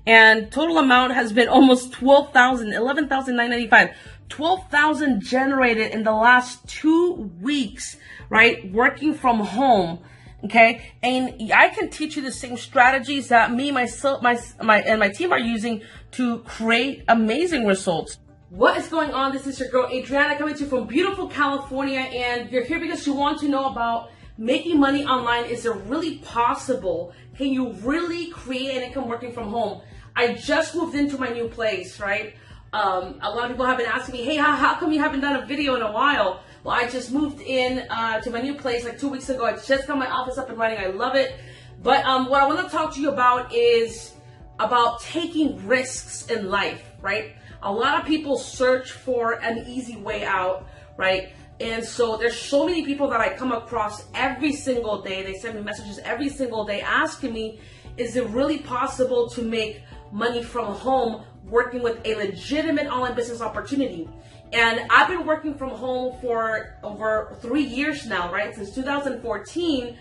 and total amount has been almost 12,000, 11,995, 12,000 generated in the last 2 weeks, right? Working from home. Okay, and I can teach you the same strategies that me, myself, and my team are using to create amazing results. What is going on? This is your girl Adriana coming to you from beautiful California, and you're here because you want to know about making money online. Is it really possible? Can you really create an income working from home? I just moved into my new place, right? A lot of people have been asking me, hey, how come you haven't done a video in a while? Well, I just moved in to my new place like 2 weeks ago. I just got my office up and running. I love it. But what I want to talk to you about is about taking risks in life, right? A lot of people search for an easy way out, right? And so there's so many people that I come across every single day. They send me messages every single day asking me, is it really possible to make money from home working with a legitimate online business opportunity? And I've been working from home for over 3 years now, right? Since 2014.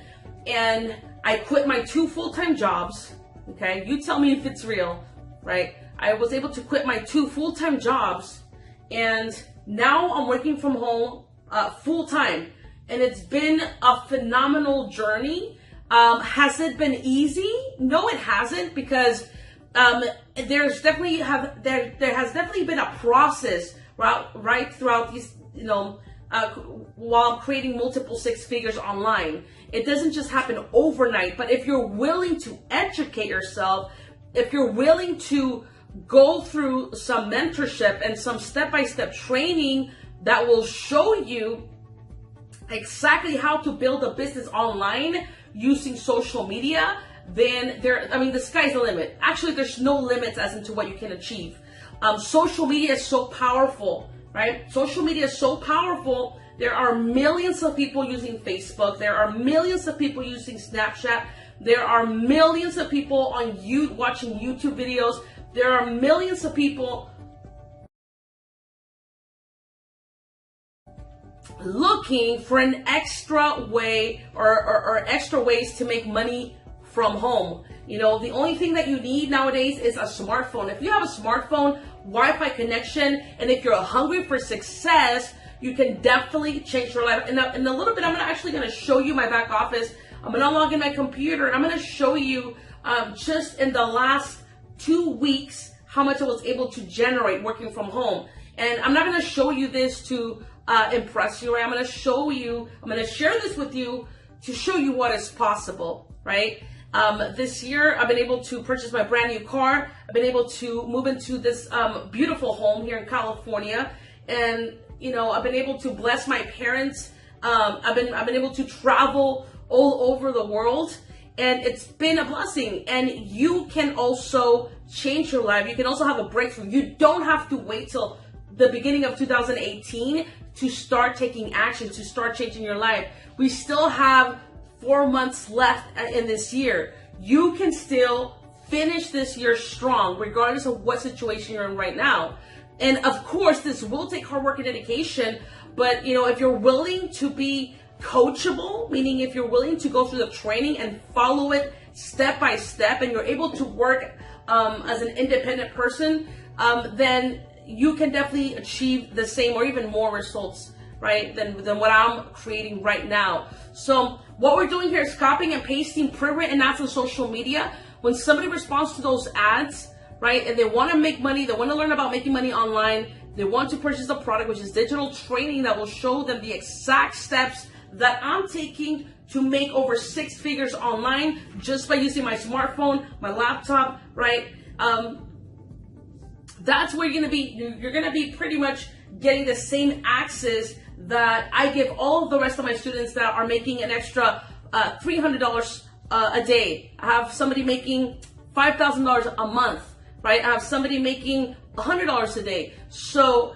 And I quit my 2 full-time jobs. Okay, you tell me if it's real, right? I was able to quit my 2 full-time jobs, and now I'm working from home full-time. And it's been a phenomenal journey. Has it been easy? No, it hasn't, because there has definitely been a process right throughout these, while I'm creating multiple 6 figures online. It doesn't just happen overnight, but if you're willing to educate yourself, if you're willing to go through some mentorship and some step-by-step training that will show you exactly how to build a business online using social media, then the sky's the limit. Actually, there's no limits as into what you can achieve. Social media is so powerful, right? Social media is so powerful. There are millions of people using Facebook. There are millions of people using Snapchat. There are millions of people on watching YouTube videos. There are millions of people looking for an extra way or extra ways to make money from home. The only thing that you need nowadays is a smartphone. If you have a smartphone, Wi-Fi connection, and if you're hungry for success, you can definitely change your life. In a little bit, I'm actually going to show you my back office. I'm going to log in my computer, and I'm going to show you just in the last 2 weeks how much I was able to generate working from home. And I'm not going to show you this to impress you, right? I'm going to share this with you to show you what is possible, right? This year, I've been able to purchase my brand new car. I've been able to move into this beautiful home here in California, and I've been able to bless my parents. I've been able to travel all over the world, and it's been a blessing. And you can also change your life. You can also have a breakthrough. You don't have to wait till the beginning of 2018 to start taking action, to start changing your life. We still have 4 months left in this year. You can still finish this year strong, regardless of what situation you're in right now. And of course, this will take hard work and dedication, but if you're willing to be coachable, meaning if you're willing to go through the training and follow it step by step, and you're able to work as an independent person, then you can definitely achieve the same or even more results, right, than what I'm creating right now. So what we're doing here is copying and pasting pre-written ads on social media. When somebody responds to those ads, right, and they want to make money, they want to learn about making money online, they want to purchase a product, which is digital training that will show them the exact steps that I'm taking to make over 6 figures online just by using my smartphone, my laptop, right? That's where you're gonna be pretty much getting the same access that I give all of the rest of my students that are making an extra $300 a day. I have somebody making $5,000 a month, right? I have somebody making $100 a day. So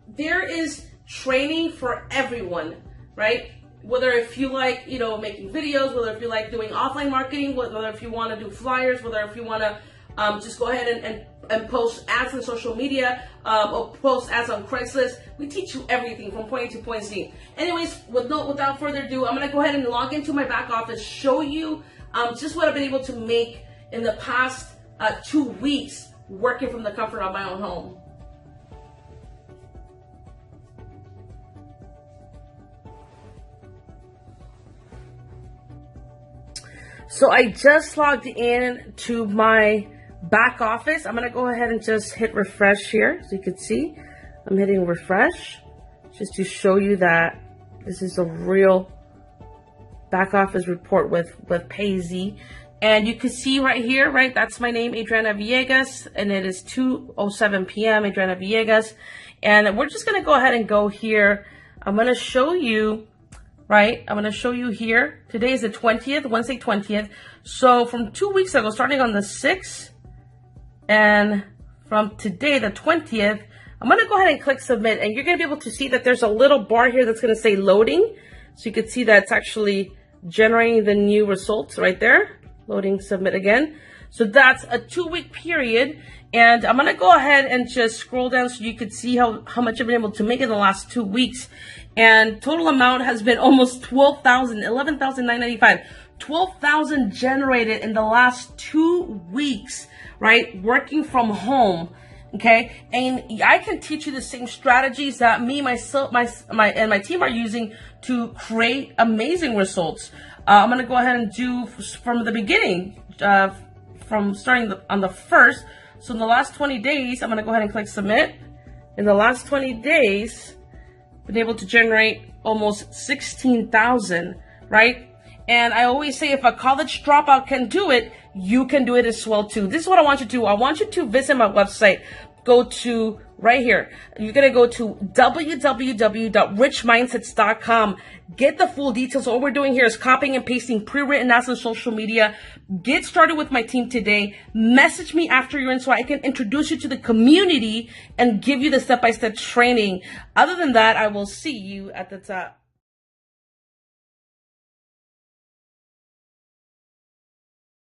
there is training for everyone, right? Whether if you like, making videos, whether if you like doing offline marketing, whether if you want to do flyers, whether if you want to just go ahead and post ads on social media, or post ads on Craigslist. We teach you everything from point A to point Z. Anyways, without further ado, I'm going to go ahead and log into my back office, show you just what I've been able to make in the past 2 weeks working from the comfort of my own home. So I just logged in to my back office. I'm gonna go ahead and just hit refresh here. So you can see I'm hitting refresh just to show you that this is a real back office report with Payz. And you can see right here, right, that's my name, Adriana Villegas, and it is 2:07 p.m., Adriana Villegas. And we're just gonna go ahead and go here. I'm gonna show you, right, I'm gonna show you here. Today is the 20th, Wednesday 20th. So from 2 weeks ago, starting on the 6th, and from today, the 20th, I'm gonna go ahead and click submit, and you're gonna be able to see that there's a little bar here that's gonna say loading. So you can see that it's actually generating the new results right there. Loading, submit again. So that's a 2-week period. And I'm gonna go ahead and just scroll down so you could see how much I've been able to make in the last 2 weeks. And total amount has been almost 12,000, 11,995. 12,000 generated in the last 2 weeks, right? Working from home. Okay, and I can teach you the same strategies that me, myself, my team are using to create amazing results. I'm gonna go ahead and do from the beginning, from starting on the 1st. So in the last 20 days, I'm gonna go ahead and click submit. In the last 20 days, been able to generate almost 16,000, right? And I always say, if a college dropout can do it, you can do it as well too. This is what I want you to do. I want you to visit my website. Go to right here. You're going to go to www.richmindsets.com. Get the full details. All we're doing here is copying and pasting pre-written ads on social media. Get started with my team today. Message me after you're in so I can introduce you to the community and give you the step-by-step training. Other than that, I will see you at the top.